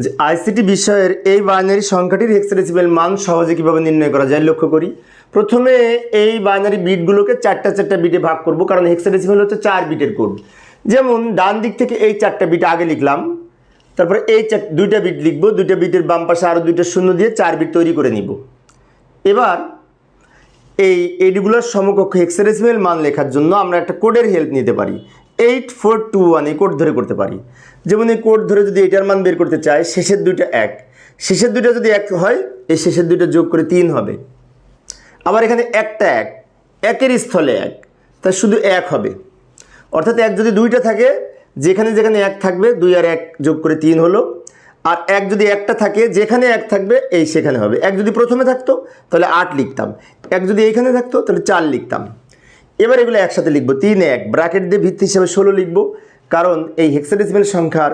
যে আইসিটি বিষয়ের এই বাইনারি সংখ্যাটির হেক্সাডেসিমাল মান সহজে কীভাবে নির্ণয় করা যায় লক্ষ্য করি। প্রথমে এই বাইনারি বিটগুলোকে চারটা বিটে ভাগ করব, কারণ হেক্সাডেসিমাল হচ্ছে 4 বিটের কোড। যেমন ডান দিক থেকে এই 4টা বিট আগে লিখলাম, তারপরে এই 2টা বিট লিখব, 2টা বিটের বাম পাশে আরও 2টা শূন্য দিয়ে 4 বিট তৈরি করে নিব। এবার এই এইগুলোর সমকক্ষ হেক্সাডেসিমাল মান লেখার জন্য আমরা একটা কোডের হেল্প নিতে পারি। 8421 এই কোড ধরে করতে পারি। যেমন এই কোড ধরে যদি এটার মান বের করতে চাই, শেষের 2টা 1, শেষের 2টা যদি 1 হয় এই শেষের 2টা যোগ করে 3 হবে। আবার এখানে একটা 1, 1-এর স্থলে 1, তা শুধু 1 হবে। অর্থাৎ 1 যদি 2টা থাকে, যেখানে যেখানে 1 থাকবে 2 আর 1 যোগ করে 3 হলো। আর 1 যদি একটা থাকে, যেখানে 1 থাকবে এই সেখানে হবে। 1 যদি প্রথমে থাকতো তাহলে 8 লিখতাম, 1 যদি এইখানে থাকতো তাহলে 4 লিখতাম। এবার এগুলো একসাথে লিখবো, 3 1 ব্র্যাকেট দিয়ে ভিত্তি হিসাবে 16 লিখবো, কারণ এই হেক্সাডেসিমাল সংখ্যার